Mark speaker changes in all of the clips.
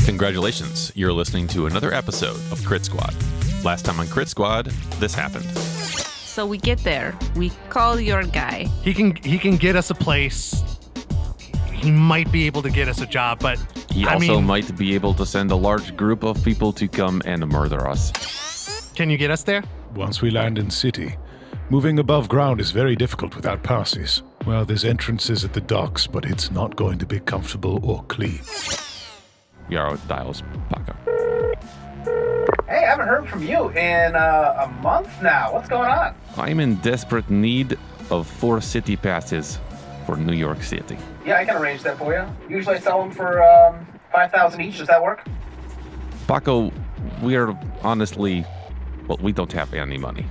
Speaker 1: Congratulations, you're listening to another episode of Crit Squad. Last time on Crit Squad, this happened.
Speaker 2: So we get there. We call your guy.
Speaker 3: He can get us a place. He might be able to get us a job, but
Speaker 1: He also might be able to send a large group of people to come and murder us.
Speaker 3: Can you get us there?
Speaker 4: Once we land in city, moving above ground is very difficult without passes. Well, there's entrances at the docks, but it's not going to be comfortable or clean.
Speaker 1: Yarrow dials Paco.
Speaker 5: Hey, I haven't heard from you in a month now. What's going on?
Speaker 1: I'm in desperate need of 4 city passes for New York City.
Speaker 5: Yeah, I can arrange that for you. Usually I sell them for 5,000 each. Does that work?
Speaker 1: Paco, we're honestly, we don't have any money.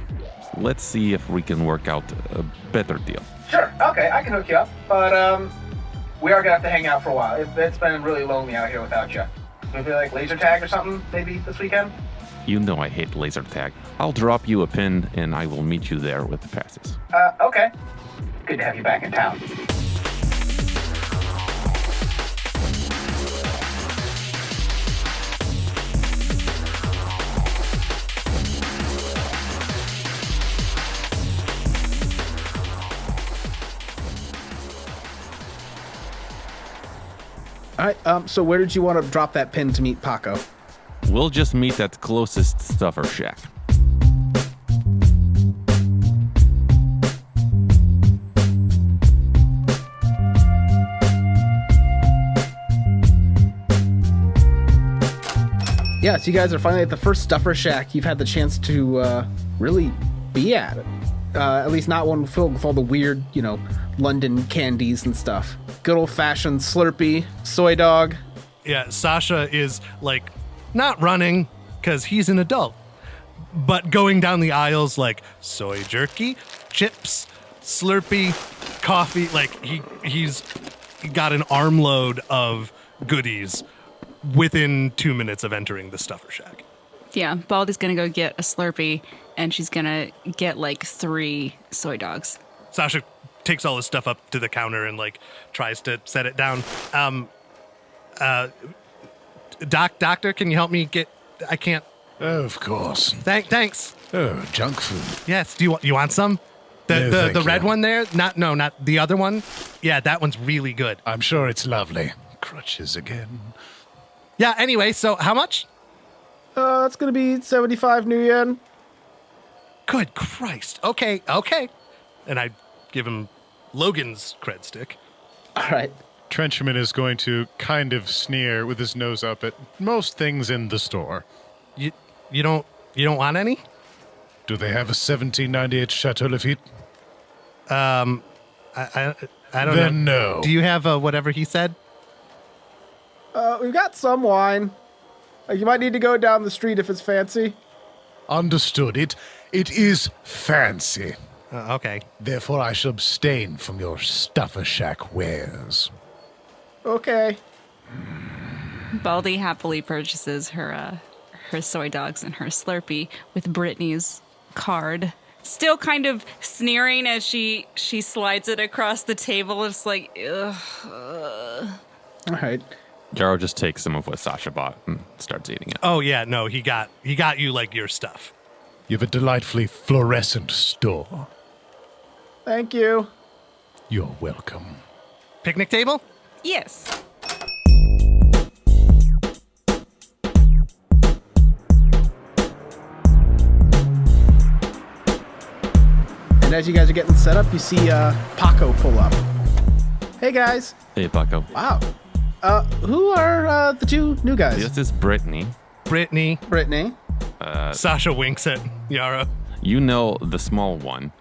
Speaker 1: Let's see if we can work out a better deal.
Speaker 5: Sure. Okay, I can hook you up. But we are gonna have to hang out for a while. It's been really lonely out here without you. Maybe like laser tag or something, maybe this weekend?
Speaker 1: You know I hate laser tag. I'll drop you a pin and I will meet you there with the passes.
Speaker 5: Okay. Good to have you back in town.
Speaker 6: All right, so where did you want to drop that pin to meet Paco?
Speaker 1: We'll just meet at closest stuffer shack.
Speaker 6: Yeah, so you guys are finally at the first stuffer shack you've had the chance to really be at. At least not one filled with all the weird, London candies and stuff. Good old-fashioned Slurpee, soy dog.
Speaker 3: Yeah, Sacha is like not running because he's an adult, but going down the aisles like soy jerky, chips, Slurpee, coffee. Like he's got an armload of goodies within 2 minutes of entering the stuffer shack.
Speaker 2: Yeah, Baldy's gonna go get a Slurpee, and she's gonna get like 3 soy dogs.
Speaker 3: Sacha takes all his stuff up to the counter and tries to set it down. Doctor, can you help me get? I can't.
Speaker 4: Oh, of course.
Speaker 3: Thanks.
Speaker 4: Oh, junk food.
Speaker 3: Yes. Do you want some?
Speaker 4: No,
Speaker 3: The
Speaker 4: thank
Speaker 3: red
Speaker 4: you.
Speaker 3: one there? Not the other one. Yeah, that one's really good.
Speaker 4: I'm sure it's lovely. Crutches again.
Speaker 3: Yeah. Anyway, so how much?
Speaker 6: That's gonna be 75 New Yen.
Speaker 3: Good Christ. Okay. And I give him Logan's cred stick.
Speaker 6: All right.
Speaker 4: Trenchman is going to kind of sneer with his nose up at most things in the store.
Speaker 3: You don't want any?
Speaker 4: Do they have a 1798 Chateau Lafite?
Speaker 3: I don't know.
Speaker 4: Then no.
Speaker 3: Do you have whatever he said?
Speaker 6: We've got some wine. You might need to go down the street if it's fancy.
Speaker 4: Understood. It is fancy.
Speaker 3: Okay.
Speaker 4: Therefore, I shall abstain from your stuffer shack wares.
Speaker 6: Okay.
Speaker 2: Baldy happily purchases her soy dogs and her Slurpee with Brittany's card. Still kind of sneering as she slides it across the table. It's like, ugh.
Speaker 6: All right.
Speaker 1: Yarrow just takes some of what Sacha bought and starts eating it.
Speaker 3: Oh yeah, no, he got you your stuff.
Speaker 4: You have a delightfully fluorescent store.
Speaker 6: Thank you.
Speaker 4: You're welcome.
Speaker 3: Picnic table?
Speaker 2: Yes.
Speaker 6: And as you guys are getting set up, you see Paco pull up. Hey guys.
Speaker 1: Hey, Paco.
Speaker 6: Wow. Who are the 2 new guys?
Speaker 1: This is Brittany.
Speaker 3: Brittany.
Speaker 6: Brittany.
Speaker 3: Sasha winks at Yara.
Speaker 1: You know the small one.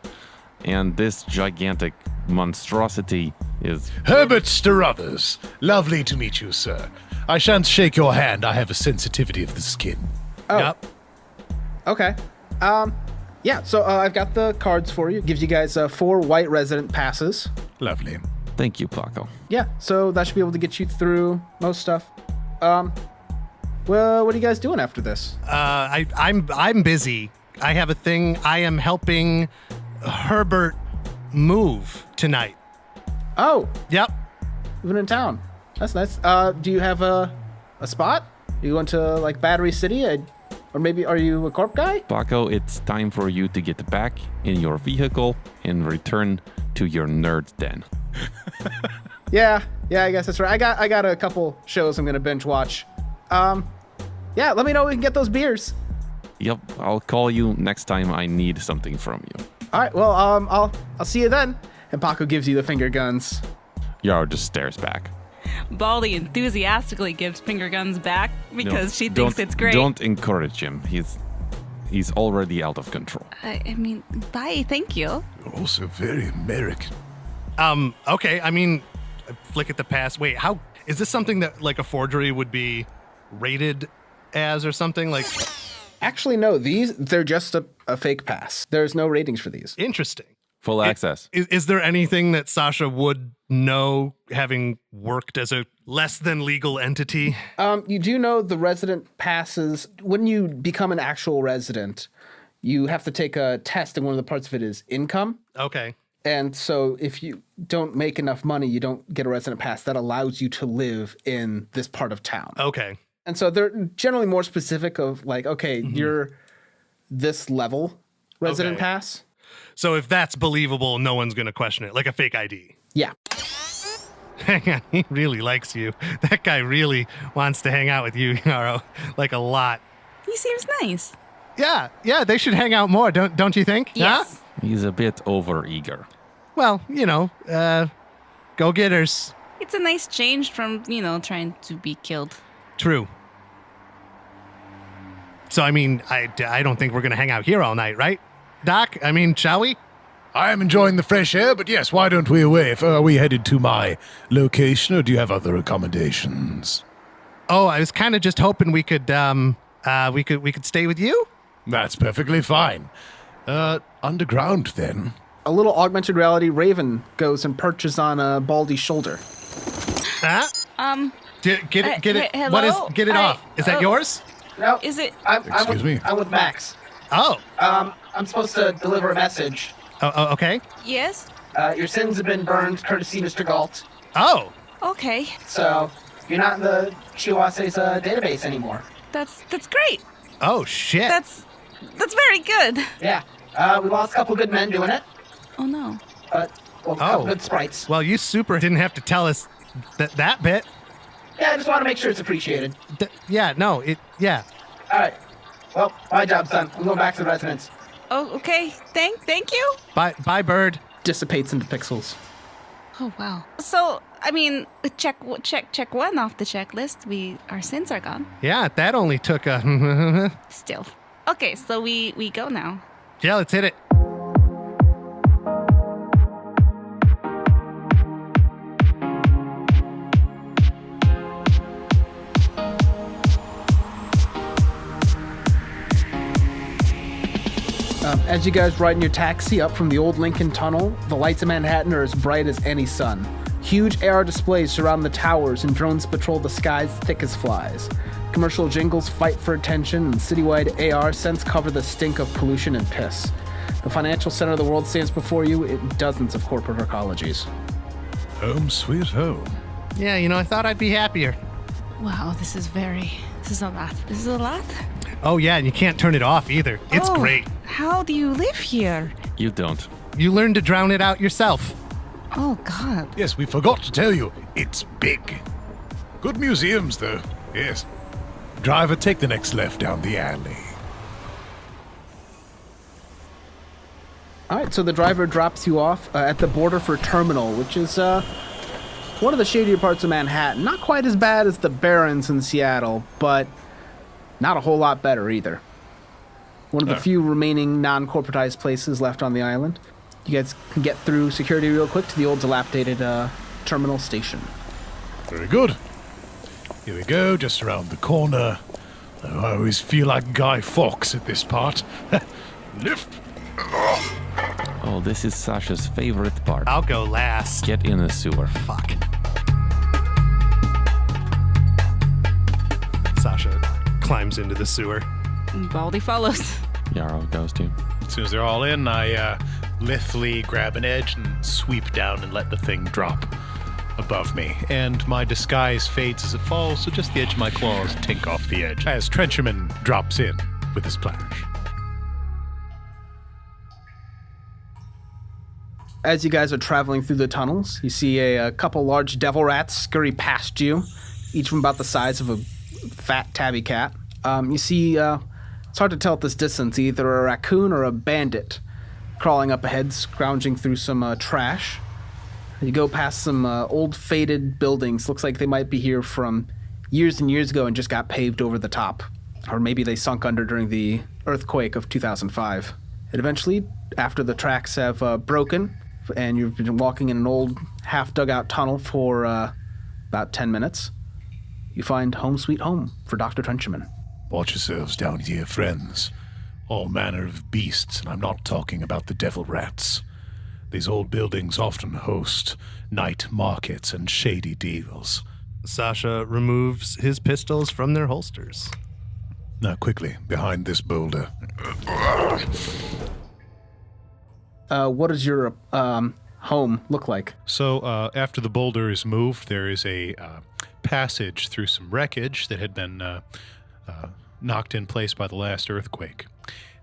Speaker 1: And this gigantic monstrosity is...
Speaker 4: Herbert Sturruthers. Lovely to meet you, sir. I shan't shake your hand. I have a sensitivity of the skin.
Speaker 6: Oh.
Speaker 3: Yep.
Speaker 6: Okay. Yeah, so I've got the cards for you. Gives you guys 4 white resident passes.
Speaker 4: Lovely.
Speaker 1: Thank you, Paco.
Speaker 6: Yeah, so that should be able to get you through most stuff. Well, what are you guys doing after this?
Speaker 3: I'm busy. I have a thing. I am helping Herbert move tonight.
Speaker 6: Oh,
Speaker 3: Yep.
Speaker 6: moving in town. That's nice. Do you have a spot? You going to like Battery City? Or maybe are you a corp guy?
Speaker 1: Paco, it's time for you to get back in your vehicle and return to your nerd den.
Speaker 6: Yeah, I guess that's right. I got a couple shows I'm gonna binge watch. Yeah, let me know when we can get those beers.
Speaker 1: Yep, I'll call you next time I need something from you.
Speaker 6: All right, well, I'll see you then. And Paco gives you the finger guns.
Speaker 1: Yaro just stares back.
Speaker 2: Baldy enthusiastically gives finger guns back because she thinks it's great.
Speaker 1: Don't encourage him. He's already out of control.
Speaker 2: I mean, bye, thank you.
Speaker 4: You're also very American.
Speaker 3: Okay, I mean, flick at the pass. Wait, how is this something that like a forgery would be rated as or something? Like,
Speaker 6: Actually, no, they're just a fake pass. There's no ratings for these.
Speaker 3: interesting.
Speaker 1: Full access.
Speaker 3: Is there anything that Sacha would know having worked as a less than legal entity?
Speaker 6: You do know the resident passes. When you become an actual resident, you have to take a test, and one of the parts of it is income.
Speaker 3: Okay.
Speaker 6: And so if you don't make enough money, you don't get a resident pass that allows you to live in this part of town.
Speaker 3: Okay.
Speaker 6: And so they're generally more specific of like, okay, you're this level resident
Speaker 3: Okay.
Speaker 6: pass.
Speaker 3: So if that's believable, no one's going to question it, like a fake ID.
Speaker 6: Yeah.
Speaker 3: Hang on, he really likes you. That guy really wants to hang out with you, Yaro, like a lot.
Speaker 2: He seems nice.
Speaker 3: Yeah, they should hang out more, don't you think?
Speaker 2: Yes.
Speaker 3: Huh?
Speaker 1: He's a bit overeager.
Speaker 3: Well, go-getters.
Speaker 2: It's a nice change from, trying to be killed.
Speaker 3: True. So, I mean, I don't think we're going to hang out here all night, right? Doc, I mean, shall we?
Speaker 4: I am enjoying the fresh air, but yes, why don't we away? Are we headed to my location, or do you have other accommodations?
Speaker 3: Oh, I was kind of just hoping we could stay with you.
Speaker 4: That's perfectly fine. Underground, then.
Speaker 6: A little augmented reality Raven goes and perches on Baldy's shoulder.
Speaker 3: Huh? Get it.
Speaker 2: hello?
Speaker 3: What is? Get it off. Is that
Speaker 2: oh.
Speaker 3: yours?
Speaker 5: No.
Speaker 2: Is it?
Speaker 4: Excuse me.
Speaker 5: I'm with Max.
Speaker 3: Oh.
Speaker 5: I'm supposed to deliver a message.
Speaker 3: Oh, okay.
Speaker 2: Yes?
Speaker 5: Your sins have been burned, courtesy Mr. Galt.
Speaker 3: Oh.
Speaker 2: Okay.
Speaker 5: So you're not in the Chihuahua's database anymore.
Speaker 2: That's great.
Speaker 3: Oh shit.
Speaker 2: That's very good.
Speaker 5: Yeah. We lost a couple good men doing it,
Speaker 2: Oh no.
Speaker 5: but a couple good sprites.
Speaker 3: Well, you super didn't have to tell us that bit.
Speaker 5: Yeah, I just want to make sure it's appreciated.
Speaker 3: Yeah.
Speaker 5: All right. Well, my job's done. I'm going back to the residence.
Speaker 2: Oh, okay. Thank you.
Speaker 3: Bye, bird.
Speaker 6: Dissipates into pixels.
Speaker 2: Oh wow. So, I mean, check one off the checklist. Our sins are gone.
Speaker 3: Yeah, that only took a.
Speaker 2: Still. Okay, so we go now.
Speaker 3: Yeah, let's hit it.
Speaker 6: As you guys ride in your taxi up from the old Lincoln Tunnel, the lights of Manhattan are as bright as any sun. Huge AR displays surround the towers, and drones patrol the skies thick as flies. Commercial jingles fight for attention, and citywide AR scents cover the stink of pollution and piss. The financial center of the world stands before you in dozens of corporate ecologies.
Speaker 4: Home sweet home.
Speaker 3: Yeah, I thought I'd be happier.
Speaker 2: Wow, this is a lot. This is a lot.
Speaker 3: Oh yeah, and you can't turn it off either. It's great.
Speaker 2: How do you live here?
Speaker 1: You don't.
Speaker 3: You learn to drown it out yourself.
Speaker 2: Oh God.
Speaker 4: Yes, we forgot to tell you, it's big. Good museums, though. Yes. Driver, take the next left down the alley.
Speaker 6: All right, so the driver drops you off at the border for Terminal, which is one of the shadier parts of Manhattan. Not quite as bad as the Barrens in Seattle, but not a whole lot better either. One of the few remaining non-corporatized places left on the island. You guys can get through security real quick to the old dilapidated terminal station.
Speaker 4: Very good. Here we go, just around the corner. Oh, I always feel like Guy Fawkes at this part. Lift.
Speaker 1: Oh, this is Sasha's favorite part.
Speaker 3: I'll go last.
Speaker 1: Get in the sewer.
Speaker 3: Fuck. Sasha climbs into the sewer.
Speaker 2: Baldy follows.
Speaker 1: Yaro goes too.
Speaker 4: As soon as they're all in, I lithely grab an edge and sweep down and let the thing drop. above me, and my disguise fades as it falls, so just the edge of my claws tink off the edge as Trencherman drops in with his splash.
Speaker 6: As you guys are traveling through the tunnels, you see a couple large devil rats scurry past you, each of them about the size of a fat tabby cat. You see, it's hard to tell at this distance, either a raccoon or a bandit crawling up ahead, scrounging through some trash. You go past some old faded buildings. Looks like they might be here from years and years ago and just got paved over the top. Or maybe they sunk under during the earthquake of 2005. And eventually, after the tracks have broken, and you've been walking in an old half-dug-out tunnel for about 10 minutes, you find home sweet home for Dr. Trencherman.
Speaker 4: Watch yourselves down here, friends. All manner of beasts, and I'm not talking about the devil rats. These old buildings often host night markets and shady deals.
Speaker 3: Sacha removes his pistols from their holsters.
Speaker 4: Now, quickly, behind this boulder.
Speaker 6: What does your home look like?
Speaker 4: So, after the boulder is moved, there is a passage through some wreckage that had been knocked in place by the last earthquake.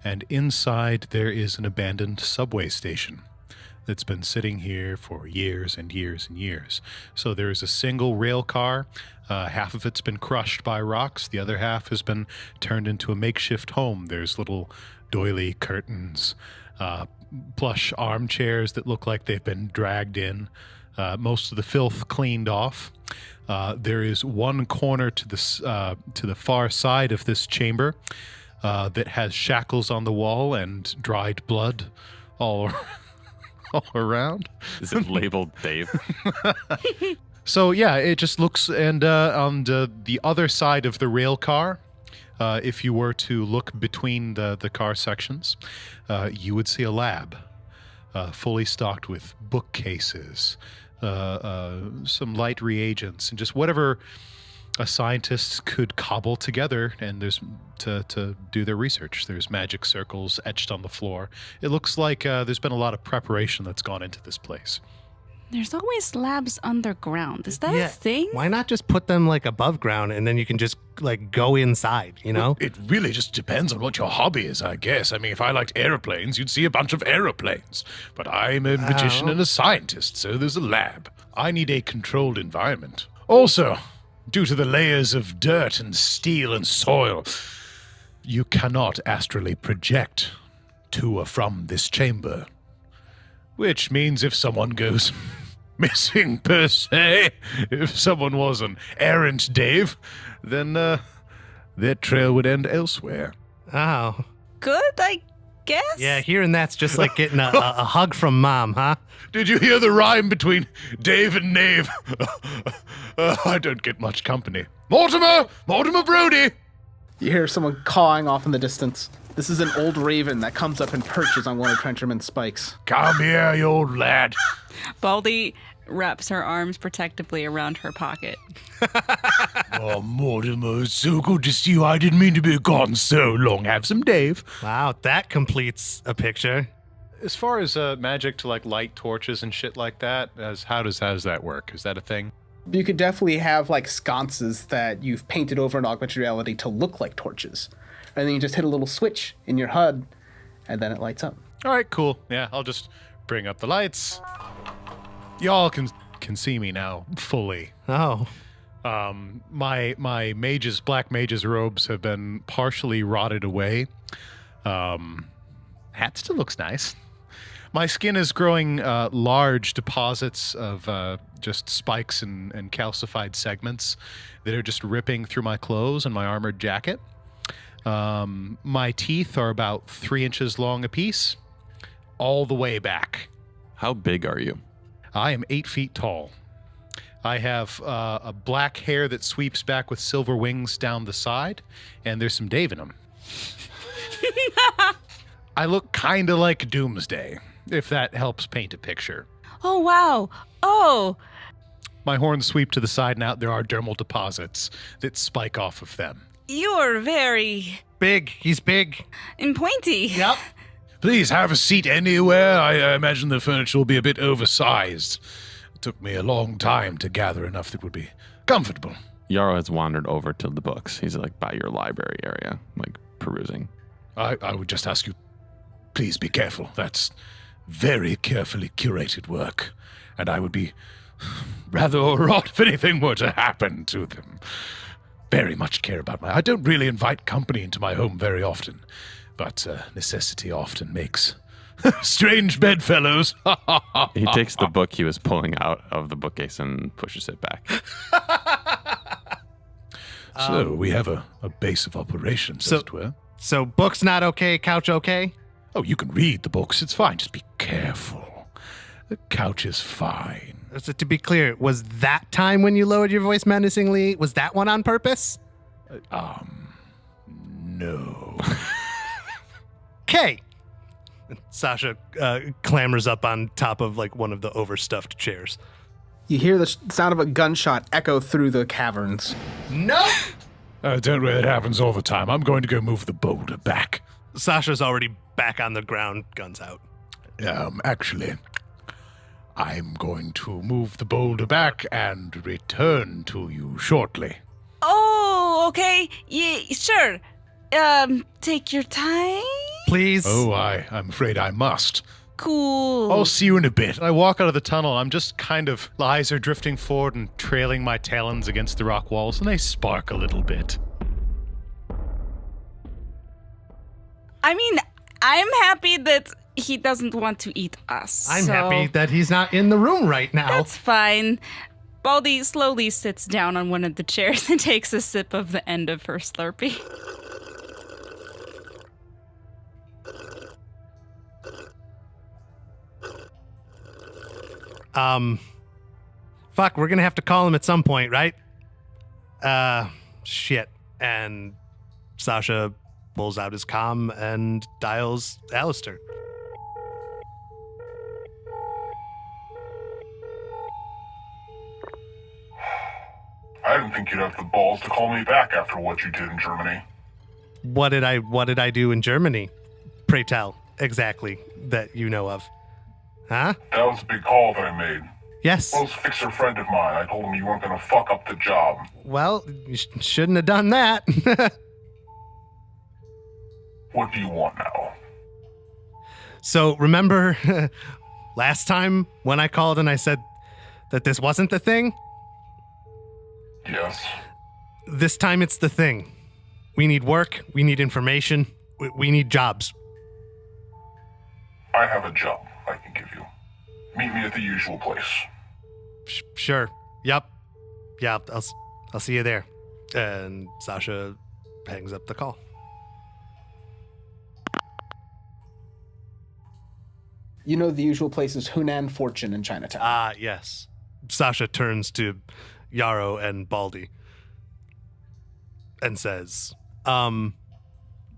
Speaker 4: And inside, there is an abandoned subway station that's been sitting here for years and years and years. So there is a single rail car. Half of it's been crushed by rocks. The other half has been turned into a makeshift home. There's little doily curtains, plush armchairs that look like they've been dragged in. Most of the filth cleaned off. There is one corner to the far side of this chamber that has shackles on the wall and dried blood all around.
Speaker 1: Is it labeled Dave?
Speaker 4: So yeah, it just looks, and on the other side of the rail car, if you were to look between the car sections, you would see a lab, fully stocked with bookcases, some light reagents, and just whatever a scientist could cobble together, and there's to do their research. There's magic circles etched on the floor. It looks like there's been a lot of preparation that's gone into this place.
Speaker 2: There's always labs underground. Is that a thing?
Speaker 3: Why not just put them like above ground and then you can just like go inside, you know?
Speaker 4: It really just depends on what your hobby is, I guess. I mean, if I liked airplanes, you'd see a bunch of aeroplanes. But I'm a magician and a scientist, so there's a lab. I need a controlled environment. Also, due to the layers of dirt and steel and soil, you cannot astrally project to or from this chamber. Which means if someone goes missing, per se, if someone was an errant Dave, then their trail would end elsewhere.
Speaker 3: Oh.
Speaker 2: Good, I guess?
Speaker 3: Yeah, hearing that's just like getting a hug from mom, huh?
Speaker 4: Did you hear the rhyme between Dave and Knave? I don't get much company. Mortimer Brody!
Speaker 6: You hear someone cawing off in the distance. This is an old raven that comes up and perches on one of Trencherman's spikes.
Speaker 4: Come here, you old lad.
Speaker 2: Baldy wraps her arms protectively around her pocket.
Speaker 4: Oh, Mortimer, it's so good to see you. I didn't mean to be gone so long. Have some Dave.
Speaker 3: Wow, that completes a picture.
Speaker 4: As far as magic to like light torches and shit like that, how does that work? Is that a thing?
Speaker 6: You could definitely have like sconces that you've painted over in augmented reality to look like torches. And then you just hit a little switch in your HUD, and then it lights up.
Speaker 4: All right, cool. Yeah, I'll just bring up the lights. Y'all can see me now fully.
Speaker 3: Oh.
Speaker 4: My black mage's robes have been partially rotted away. Hat still looks nice. My skin is growing large deposits of just spikes and calcified segments that are just ripping through my clothes and my armored jacket. My teeth are about 3 inches long apiece, all the way back.
Speaker 1: How big are you?
Speaker 4: I am 8 feet tall. I have a black hair that sweeps back with silver wings down the side, and there's some Dave in them. I look kind of like Doomsday, if that helps paint a picture.
Speaker 2: Oh, wow. Oh.
Speaker 4: My horns sweep to the side, and out there are dermal deposits that spike off of them.
Speaker 2: You're very...
Speaker 3: Big. He's big.
Speaker 2: and pointy.
Speaker 3: Yep.
Speaker 4: Please have a seat anywhere. I imagine the furniture will be a bit oversized took me a long time to gather enough that would be comfortable.
Speaker 1: Yarrow has wandered over to the books. He's like by your library area, like perusing.
Speaker 4: I would just ask you, please be careful. That's very carefully curated work, and I would be rather overwrought if anything were to happen to them. Very much care about I don't really invite company into my home very often, but necessity often makes strange bedfellows.
Speaker 1: He takes the book he was pulling out of the bookcase and pushes it back.
Speaker 4: So we have a base of operations, as it were.
Speaker 3: So books not okay, couch okay?
Speaker 4: Oh, you can read the books. It's fine. Just be careful. The couch is fine.
Speaker 3: So to be clear, was that time when you lowered your voice menacingly, was that one on purpose?
Speaker 4: No.
Speaker 3: Okay. Sacha clambers up on top of like one of the overstuffed chairs.
Speaker 6: You hear the sound of a gunshot echo through the caverns.
Speaker 3: No!
Speaker 4: Don't worry, that happens all the time. I'm going to go move the boulder back.
Speaker 3: Sasha's already back on the ground, guns out.
Speaker 4: Actually, I'm going to move the boulder back and return to you shortly.
Speaker 2: Oh, okay. Yeah, sure. Take your time.
Speaker 3: Please?
Speaker 4: Oh, I'm afraid I must.
Speaker 2: Cool.
Speaker 4: I'll see you in a bit. I walk out of the tunnel. I'm just kind of, the eyes are drifting forward and trailing my talons against the rock walls, and they spark a little bit.
Speaker 2: I mean, I'm happy that he doesn't want to eat us.
Speaker 3: I'm happy that he's not in the room right now.
Speaker 2: That's fine. Baldy slowly sits down on one of the chairs and takes a sip of the end of her Slurpee.
Speaker 3: Fuck, we're gonna have to call him at some point, right? Shit. And Sacha pulls out his comm and dials Alistair.
Speaker 7: I didn't think you'd have the balls to call me back after what you did in Germany.
Speaker 3: What did I do in Germany? Pray tell, exactly, that you know of. Huh?
Speaker 7: That was a big call that I made.
Speaker 3: Yes.
Speaker 7: Close fixer friend of mine. I told him you weren't going to fuck up the job.
Speaker 3: Well, you shouldn't have done that.
Speaker 7: What do you want now?
Speaker 3: So remember last time when I called and I said that this wasn't the thing?
Speaker 7: Yes.
Speaker 3: This time it's the thing. We need work. We need information. We need jobs.
Speaker 7: I have a job I can give you. Meet me at the usual place.
Speaker 3: Sure. Yep. Yeah, I'll see you there. And Sacha hangs up the call.
Speaker 6: You know the usual place is Hunan Fortune in Chinatown.
Speaker 3: Ah, yes. Sacha turns to Yarrow and Baldy and says, do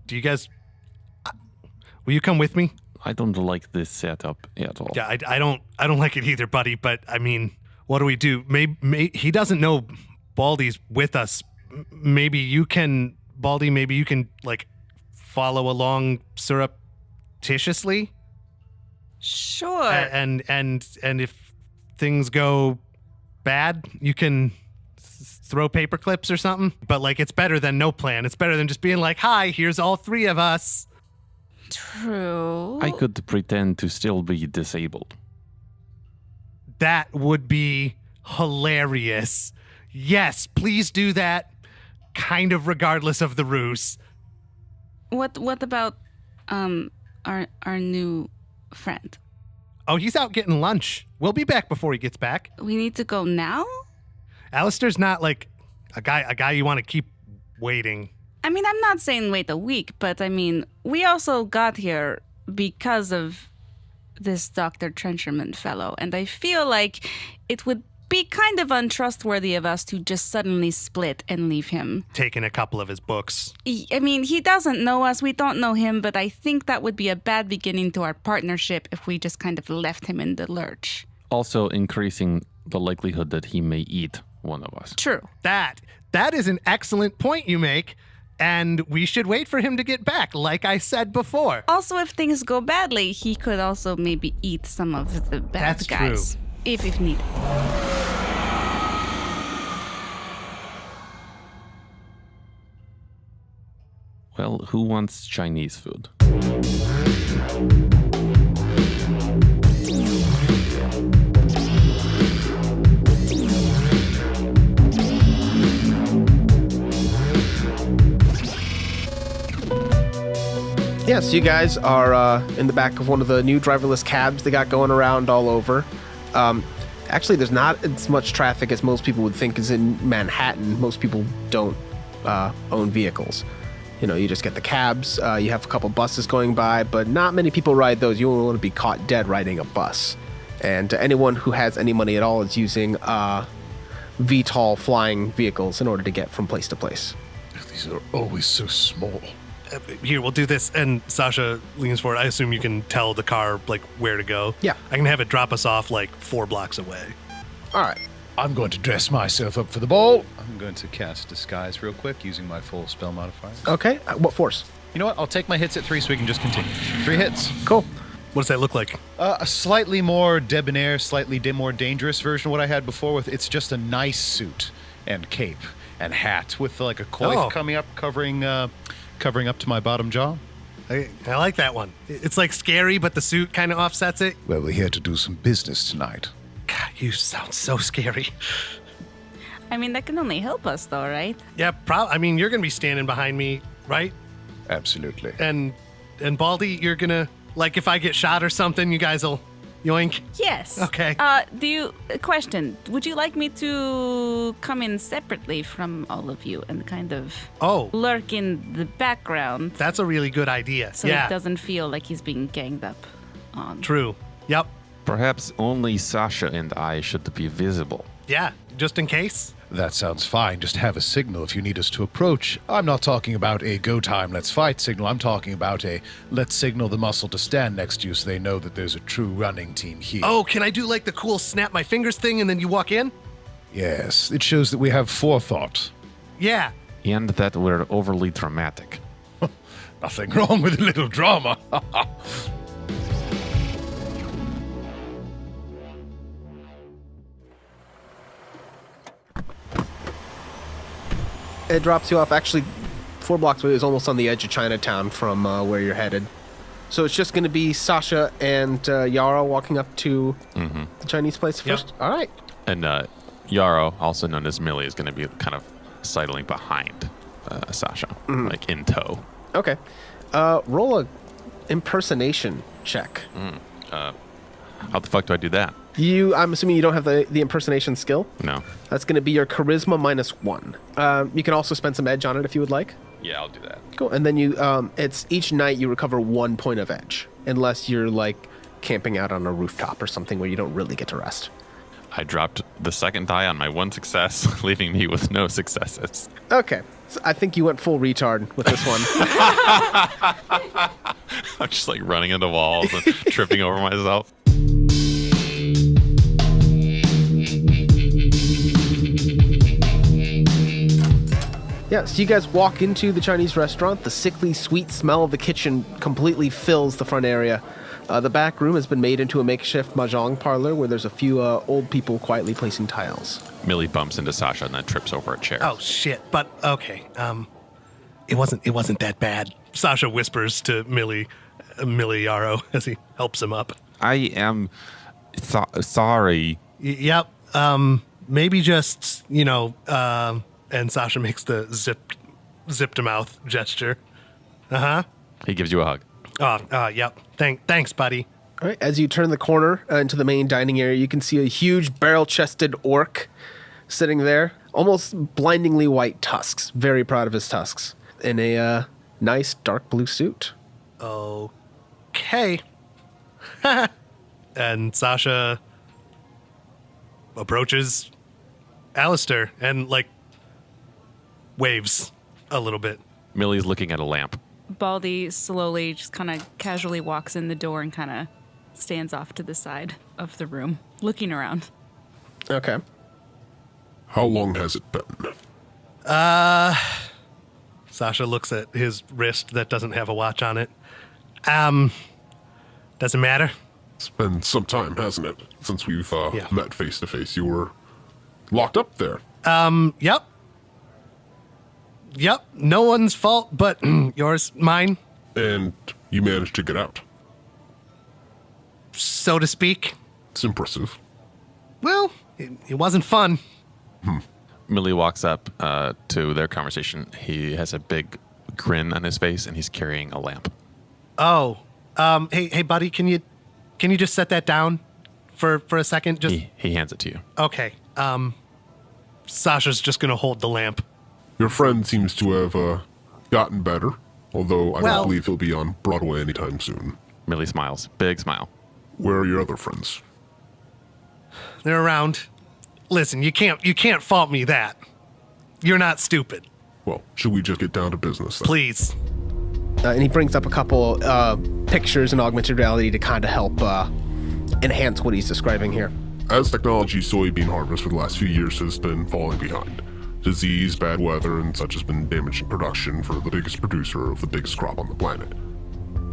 Speaker 3: you guys... will you come with me?
Speaker 1: I don't like this setup at all.
Speaker 3: Yeah, I don't like it either, buddy, but I mean, what do we do? Maybe he doesn't know Baldy's with us. Maybe you can, Baldy, like follow along surreptitiously?
Speaker 2: Sure.
Speaker 3: And if things go bad, you can throw paper clips or something. But like, it's better than no plan. It's better than just being like, hi, here's all three of us.
Speaker 2: True.
Speaker 1: I could pretend to still be disabled.
Speaker 3: That would be hilarious. Yes, please do that. Kind of regardless of the ruse.
Speaker 2: What about our new friend?
Speaker 3: Oh, he's out getting lunch. We'll be back before he gets back.
Speaker 2: We need to go now?
Speaker 3: Alistair's not like a guy you want to keep waiting.
Speaker 2: I mean, I'm not saying wait a week, but I mean, we also got here because of this Dr. Trencherman fellow, and I feel like it would be kind of untrustworthy of us to just suddenly split and leave him.
Speaker 3: Taking a couple of his books.
Speaker 2: I mean, he doesn't know us, we don't know him, but I think that would be a bad beginning to our partnership if we just kind of left him in the lurch.
Speaker 1: Also increasing the likelihood that he may eat one of us.
Speaker 2: True.
Speaker 3: That is an excellent point you make, and we should wait for him to get back, like I said before.
Speaker 2: Also, if things go badly, he could also maybe eat some of the bad
Speaker 3: That's
Speaker 2: guys.
Speaker 3: true.
Speaker 2: if needed.
Speaker 1: Well, who wants Chinese food?
Speaker 6: Yeah, so you guys are in the back of one of the new driverless cabs they got going around all over. Actually, there's not as much traffic as most people would think is in Manhattan. Most people don't own vehicles. You know, you just get the cabs. You have a couple buses going by, but not many people ride those. You won't want to be caught dead riding a bus. And anyone who has any money at all is using VTOL flying vehicles in order to get from place to place.
Speaker 4: These are always so small.
Speaker 3: Here, we'll do this. And Sasha leans forward. I assume you can tell the car, like, where to go.
Speaker 6: Yeah.
Speaker 3: I can have it drop us off, like, 4 blocks away.
Speaker 6: All right.
Speaker 4: I'm going to dress myself up for the ball. I'm going to cast Disguise real quick using my full spell modifier.
Speaker 6: Okay. What force?
Speaker 4: You know what? I'll take my hits at 3 so we can just continue. 3 hits.
Speaker 6: Cool.
Speaker 3: What does that look like?
Speaker 4: A slightly more debonair, slightly more dangerous version of what I had before. With it's just a nice suit and cape and hat with like a coif coming up, covering up to my bottom jaw.
Speaker 3: I like that one. It's like scary, but the suit kind of offsets it.
Speaker 4: Well, we're here to do some business tonight.
Speaker 3: God, you sound so scary.
Speaker 2: I mean, that can only help us, though, right?
Speaker 3: Yeah, I mean, you're going to be standing behind me, right?
Speaker 4: Absolutely.
Speaker 3: And Baldy, you're going to, like, if I get shot or something, you guys will yoink?
Speaker 2: Yes.
Speaker 3: Okay.
Speaker 2: Question, would you like me to come in separately from all of you and kind of lurk in the background?
Speaker 3: That's a really good idea.
Speaker 2: So
Speaker 3: yeah.
Speaker 2: it doesn't feel like he's being ganged up on.
Speaker 3: True. Yep.
Speaker 1: Perhaps only Sacha and I should be visible.
Speaker 3: Yeah, just in case.
Speaker 4: That sounds fine. Just have a signal if you need us to approach. I'm not talking about a go time, let's fight signal. I'm talking about a let's signal the muscle to stand next to you so they know that there's a true running team here.
Speaker 3: Oh, can I do like the cool snap my fingers thing and then you walk in?
Speaker 4: Yes, it shows that we have forethought.
Speaker 3: Yeah.
Speaker 1: And that we're overly dramatic.
Speaker 4: Nothing wrong with a little drama.
Speaker 6: It drops you off actually 4 blocks away. It's almost on the edge of Chinatown from where you're headed. So it's just going to be Sacha and Yara walking up to the Chinese place first? Yep. All right.
Speaker 1: And Yarrow, also known as Millie, is going to be kind of sidling behind Sacha, like in tow.
Speaker 6: Okay. Roll a impersonation check.
Speaker 1: How the fuck do I do that?
Speaker 6: I'm assuming you don't have the impersonation skill?
Speaker 1: No.
Speaker 6: That's going to be your charisma -1. You can also spend some edge on it if you would like.
Speaker 1: Yeah, I'll do that.
Speaker 6: Cool. And then it's each night you recover 1 point of edge, unless you're like camping out on a rooftop or something where you don't really get to rest.
Speaker 1: I dropped the second die on my 1 success, leaving me with no successes.
Speaker 6: Okay. So I think you went full retard with this one.
Speaker 1: I'm just like running into walls and tripping over myself.
Speaker 6: Yeah, so you guys walk into the Chinese restaurant. The sickly, sweet smell of the kitchen completely fills the front area. The back room has been made into a makeshift mahjong parlor where there's a few old people quietly placing tiles.
Speaker 1: Millie bumps into Sacha and then trips over a chair.
Speaker 3: Oh shit! But okay, it wasn't that bad. Sacha whispers to Millie Yarrow as he helps him up.
Speaker 1: I am sorry.
Speaker 3: Yep. Maybe just and Sacha makes the zip to mouth gesture.
Speaker 1: He gives you a hug.
Speaker 3: Yep. Thanks, buddy.
Speaker 6: All right, as you turn the corner into the main dining area, you can see a huge barrel-chested orc sitting there, almost blindingly white tusks. Very proud of his tusks. In a nice dark blue suit.
Speaker 3: Okay. And Sacha approaches Alistair and, like, waves a little bit.
Speaker 1: Millie's looking at a lamp.
Speaker 2: Baldy slowly just kind of casually walks in the door and kind of stands off to the side of the room, looking around.
Speaker 6: Okay.
Speaker 7: How long has it been?
Speaker 3: Sacha looks at his wrist that doesn't have a watch on it. Doesn't matter.
Speaker 8: It's been some time, hasn't it, since we've
Speaker 3: Yeah.
Speaker 8: met face to face. You were locked up there.
Speaker 3: Yep. Yep. No one's fault but yours, mine,
Speaker 8: And you managed to get out.
Speaker 3: so to speak.
Speaker 8: It's impressive.
Speaker 3: Well, it wasn't fun.
Speaker 1: Millie walks up to their conversation. He has a big grin on his face, and he's carrying a lamp.
Speaker 3: Oh, hey, buddy, can you just set that down for a second? Just
Speaker 1: He hands it to you.
Speaker 3: okay. Sasha's just gonna hold the lamp.
Speaker 8: Your friend seems to have gotten better, although I
Speaker 3: Well-
Speaker 8: don't believe he'll be on Broadway anytime soon.
Speaker 1: Millie smiles. Big smile.
Speaker 8: Where are your other friends?
Speaker 3: They're around. Listen, you can't fault me that. You're not stupid.
Speaker 8: Well, should we just get down to business then?
Speaker 3: Please.
Speaker 6: And he brings up a couple pictures in augmented reality to kind of help enhance what he's describing here.
Speaker 8: As technology, soybean harvest for the last few years has been falling behind. Disease, bad weather, and such has been damaging production for the biggest producer of the biggest crop on the planet.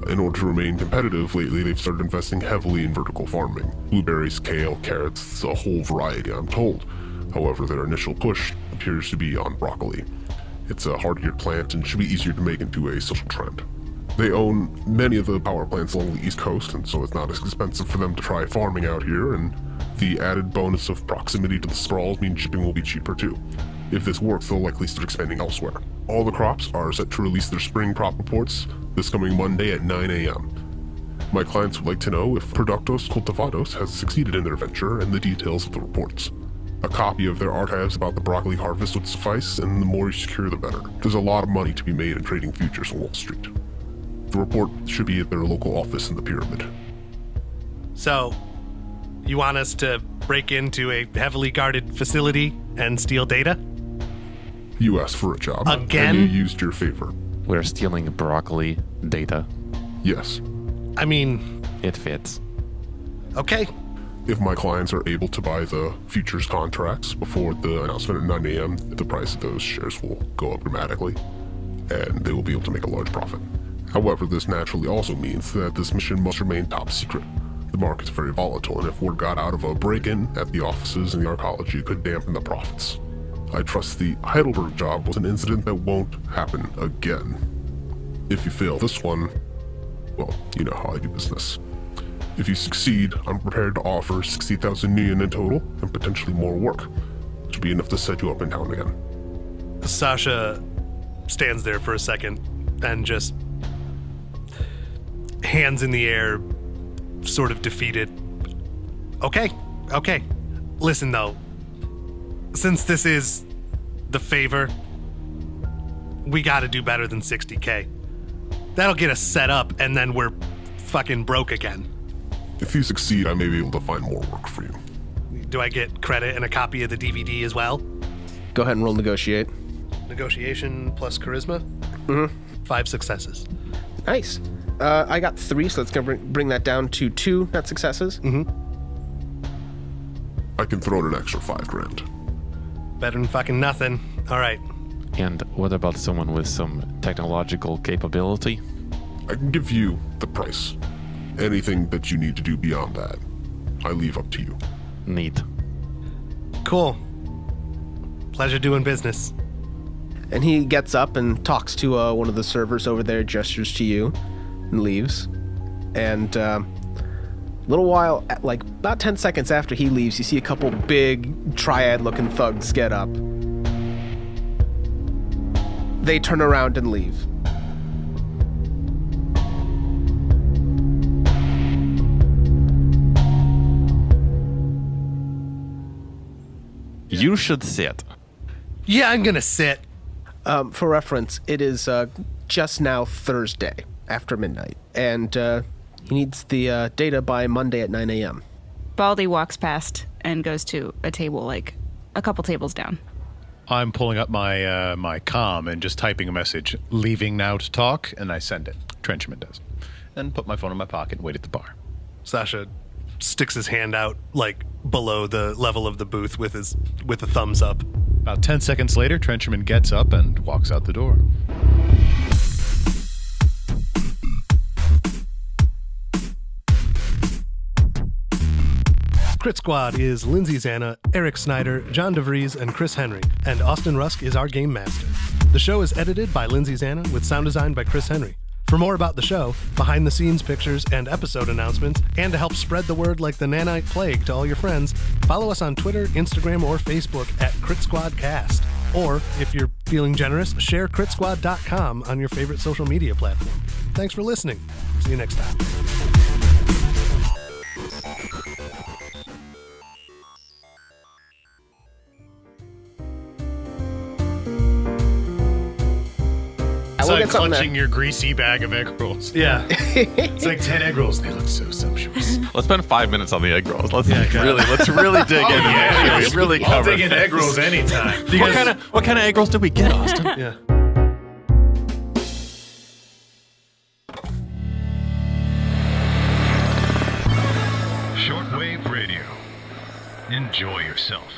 Speaker 8: In order to remain competitive, lately they've started investing heavily in vertical farming. Blueberries, kale, carrots, a whole variety, I'm told. However, their initial push appears to be on broccoli. It's a hardier plant and should be easier to make into a social trend. They own many of the power plants along the East Coast, and so it's not as expensive for them to try farming out here, and the added bonus of proximity to the sprawls means shipping will be cheaper too. If this works, they'll likely start expanding elsewhere. All the crops are set to release their spring crop reports this coming Monday at 9 a.m. My clients would like to know if Productos Cultivados has succeeded in their venture and the details of the reports. A copy of their archives about the broccoli harvest would suffice, and the more you secure, the better. There's a lot of money to be made in trading futures on Wall Street. The report should be at their local office in the pyramid.
Speaker 3: So, you want us to break into a heavily guarded facility and steal data?
Speaker 8: You asked for a job.
Speaker 3: Again?
Speaker 8: And you used your favor.
Speaker 1: We're stealing broccoli data.
Speaker 8: Yes.
Speaker 3: I mean,
Speaker 1: It fits.
Speaker 3: okay.
Speaker 8: If my clients are able to buy the futures contracts before the announcement at 9 a.m., the price of those shares will go up dramatically, and they will be able to make a large profit. However, this naturally also means that this mission must remain top secret. The market's very volatile, and if word got out of a break-in at the offices in the arcology, it could dampen the profits. I trust the Heidelberg job was an incident that won't happen again. If you fail this one, well, you know how I do business. If you succeed, I'm prepared to offer 60,000 nuyen in total and potentially more work, which will be enough to set you up in town again.
Speaker 3: Sasha stands there for a second and just hands in the air, sort of defeated. Okay. Listen, though, since this is the favor, we gotta do better than 60K. That'll get us set up, and then we're fucking broke again.
Speaker 8: If you succeed, I may be able to find more work for you.
Speaker 3: Do I get credit and a copy of the DVD as well?
Speaker 6: Go ahead and roll negotiate.
Speaker 3: Negotiation plus charisma? 5 successes.
Speaker 6: Nice. I got 3, so that's gonna bring that down to 2 net successes.
Speaker 8: I can throw in an extra $5,000.
Speaker 3: Better than fucking nothing. All right.
Speaker 1: And what about someone with some technological capability?
Speaker 8: I can give you the price. Anything that you need to do beyond that, I leave up to you.
Speaker 1: Neat.
Speaker 3: Cool. Pleasure doing business.
Speaker 6: And he gets up and talks to one of the servers over there, gestures to you, and leaves. And a little while, like about 10 seconds after he leaves, you see a couple big triad-looking thugs get up. They turn around and leave.
Speaker 1: You should sit.
Speaker 3: Yeah, I'm gonna sit.
Speaker 6: For reference, it is just now Thursday after midnight, and he needs the data by Monday at 9 a.m.
Speaker 2: Baldy walks past and goes to a table, like a couple tables down.
Speaker 4: I'm pulling up my my comm and just typing a message, leaving now to talk, and I send it. Trenchman does. Then put my phone in my pocket and wait at the bar.
Speaker 3: Sasha sticks his hand out, like below the level of the booth with a thumbs up.
Speaker 4: About 10 seconds later, Trenchman gets up and walks out the door.
Speaker 3: Crit Squad is Lindsay Zana, Eric Snyder, John DeVries, and Chris Henry, and Austin Rusk is our game master. The show is edited by Lindsay Zana with sound design by Chris Henry. For more about the show, behind-the-scenes pictures, and episode announcements, and to help spread the word like the nanite plague to all your friends, follow us on Twitter, Instagram, or Facebook at Crit Squad Cast. Or, if you're feeling generous, share critsquad.com on your favorite social media platform. Thanks for listening. See you next time.
Speaker 4: It's
Speaker 6: We'll
Speaker 4: like
Speaker 6: get something
Speaker 4: clutching your greasy bag of egg rolls.
Speaker 3: Yeah.
Speaker 4: It's like 10 egg rolls. They look so sumptuous.
Speaker 1: Let's spend 5 minutes on the egg rolls. Let's
Speaker 4: Yeah, got it.
Speaker 1: let's really dig in.
Speaker 4: yeah.
Speaker 1: We really
Speaker 4: I'll
Speaker 1: cover.
Speaker 4: dig into egg rolls anytime.
Speaker 1: What kind of egg rolls did we get, Austin?
Speaker 3: Yeah.
Speaker 9: Shortwave Radio. Enjoy yourself.